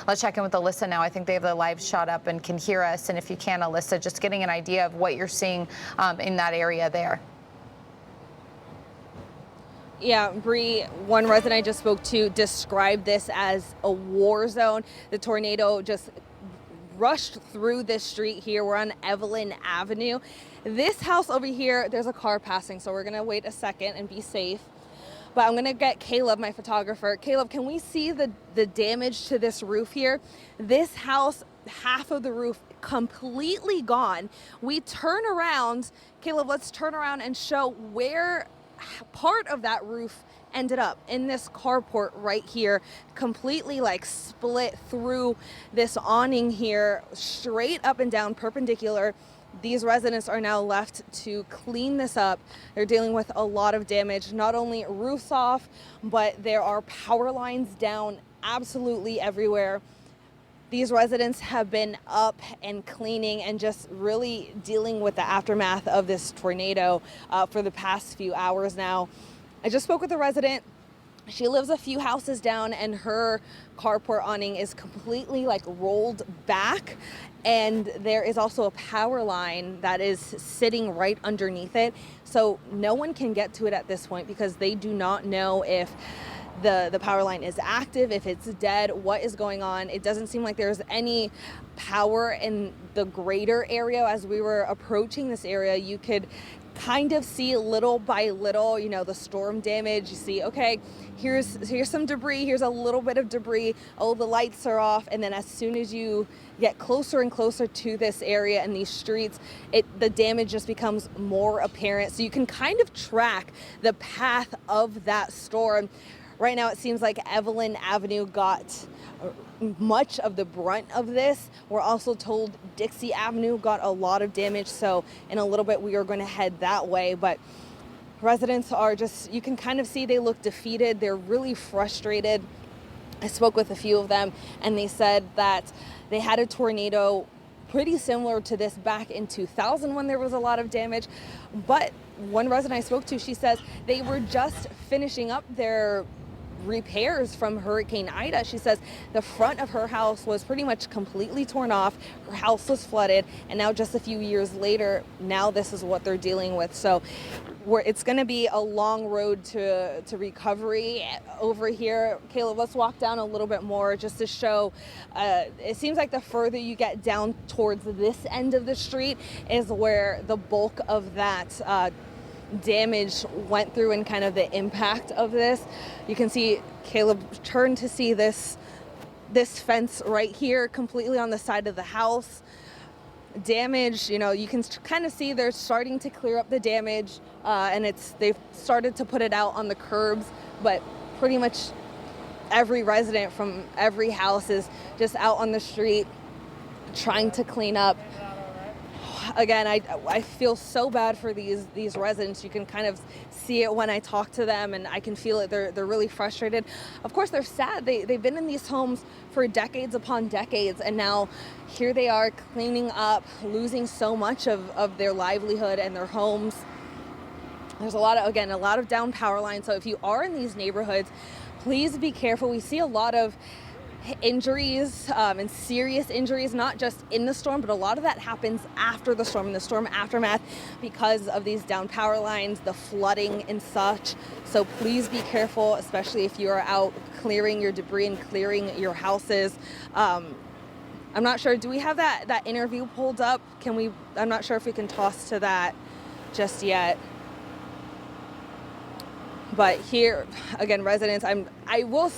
Let's check in with Alyssa now. I think they have the live shot up and can hear us. And if you can, Alyssa, just getting an idea of what you're seeing in that area there. Yeah, Bree, one resident I just spoke to described this as a war zone. The tornado just rushed through this street here. We're on Evelyn Avenue. This house over here, there's a car passing, so we're gonna wait a second and be safe. But I'm gonna get Caleb, my photographer. Caleb, can we see the damage to this roof here? This house, half of the roof completely gone. We turn around, Caleb, let's turn around and show where part of that roof ended up in this carport right here, completely like split through this awning here, straight up and down, perpendicular. These residents are now left to clean this up. They're dealing with a lot of damage, not only roofs off, but there are power lines down absolutely everywhere. These residents have been up and cleaning and just really dealing with the aftermath of this tornado for the past few hours now. I just spoke with a resident. She lives a few houses down and her carport awning is completely like rolled back. And there is also a power line that is sitting right underneath it. So no one can get to it at this point because they do not know if the power line is active, if it's dead, what is going on. It doesn't seem like there's any power in the greater area. As we were approaching this area, you could kind of see little by little, you know, the storm damage. You see, okay, here's some debris, here's a little bit of debris, oh, the lights are off. And then as soon as you get closer and closer to this area and these streets, the damage just becomes more apparent. So you can kind of track the path of that storm. Right now, it seems like Evelyn Avenue got much of the brunt of this. We're also told Dixie Avenue got a lot of damage. So in a little bit, we are going to head that way. But residents are just, you can kind of see they look defeated. They're really frustrated. I spoke with a few of them and they said that they had a tornado pretty similar to this back in 2000 when there was a lot of damage. But one resident I spoke to, she says they were just finishing up their repairs from Hurricane Ida. She says the front of her house was pretty much completely torn off. Her house was flooded. And now just a few years later, now this is what they're dealing with. So it's going to be a long road to recovery over here. Caleb, let's walk down a little bit more just to show. It seems like the further you get down towards this end of the street is where the bulk of that damage went through and kind of the impact of this. You can see Caleb turn to see this fence right here completely on the side of the house. Damage, you know, you can kind of see they're starting to clear up the damage and they've started to put it out on the curbs, but pretty much every resident from every house is just out on the street trying to clean up. Again, I feel so bad for these residents. You can kind of see it when I talk to them, and I can feel it. They're really frustrated. Of course, they're sad. They've been in these homes for decades upon decades, and now here they are cleaning up, losing so much of their livelihood and their homes. There's a lot of down power lines. So if you are in these neighborhoods, please be careful. We see a lot of injuries and serious injuries, not just in the storm, but a lot of that happens after the storm, in the storm aftermath, because of these down power lines, the flooding and such. So please be careful, especially if you are out clearing your debris and clearing your houses. I'm not sure, do we have that interview pulled up? I'm not sure if we can toss to that just yet. But here, again, residents, I will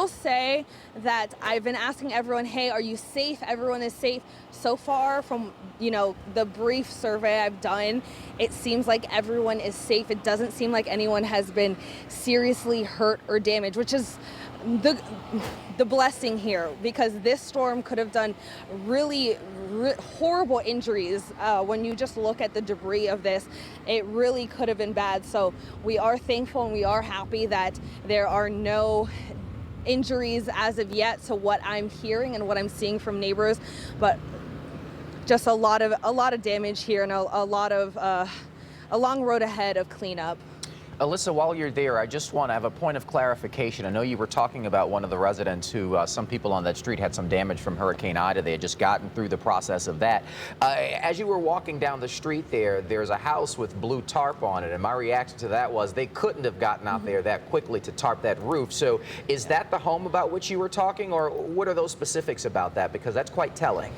say that I've been asking everyone, hey, are you safe? Everyone is safe. So far from, the brief survey I've done, it seems like everyone is safe. It doesn't seem like anyone has been seriously hurt or damaged, which is the blessing here, because this storm could have done really horrible injuries. When you just look at the debris of this, it really could have been bad. So we are thankful and we are happy that there are no injuries as of yet, to what I'm hearing and what I'm seeing from neighbors, but just a lot of damage here and a long road ahead of cleanup. Alyssa, while you're there, I just want to have a point of clarification. I know you were talking about one of the residents who, some people on that street had some damage from Hurricane Ida. They had just gotten through the process of that. As you were walking down the street there's a house with blue tarp on it, and my reaction to that was they couldn't have gotten out there that quickly to tarp that roof. So is that the home about which you were talking, or what are those specifics about that? Because that's quite telling.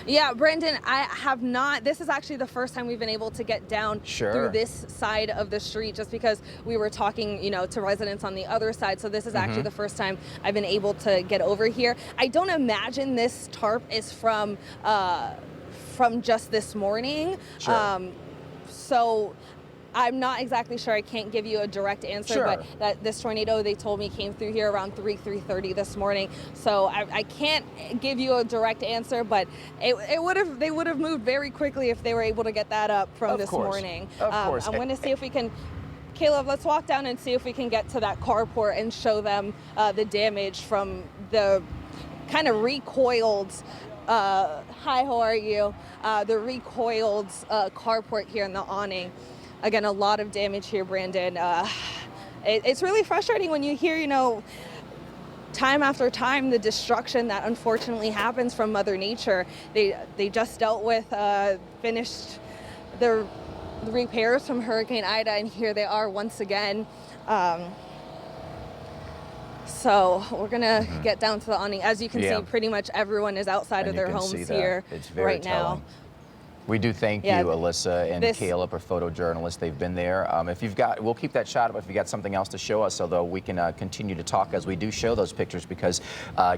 Yeah, Brandon, I have not. This is actually the first time we've been able to get down through this side of the street, just because we were talking, to residents on the other side. So this is actually the first time I've been able to get over here. I don't imagine this tarp is from just this morning. Sure. So I'm not exactly sure. I can't give you a direct answer, Sure. but that this tornado, they told me, came through here around 3:30 this morning. So I can't give you a direct answer, but they would have moved very quickly if they were able to get that up from this morning. Of course. I'm going to see if we can. Caleb, let's walk down and see if we can get to that carport and show them the damage from the kind of recoiled. Hi, how are you? The recoiled carport here in the awning. Again, a lot of damage here, Brandon. It's really frustrating when you hear, time after time, the destruction that unfortunately happens from Mother Nature. They just dealt with, finished the repairs from Hurricane Ida, and here they are once again. So we're gonna get down to the awning. As you can see, pretty much everyone is outside of their homes here right now. We do thank you, Alyssa and Caleb, our photojournalists. They've been there. If you've got, we'll keep that shot up if you got something else to show us, although we can continue to talk as we do show those pictures, because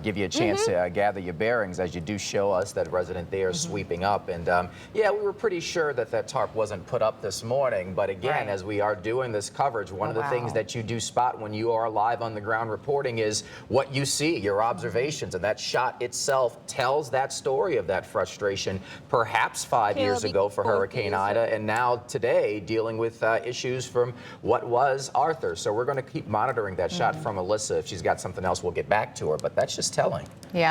give you a chance to gather your bearings as you do show us that resident there sweeping up. And yeah, we were pretty sure that that tarp wasn't put up this morning, but again, as we are doing this coverage, one of the things that you do spot when you are live on the ground reporting is what you see, your observations, and that shot itself tells that story of that frustration, perhaps 5 years ago for Hurricane Ida, and now today dealing with issues from what was Arthur. So we're going to keep monitoring that shot from Alyssa. If she's got something else, we'll get back to her, but that's just telling. Yeah.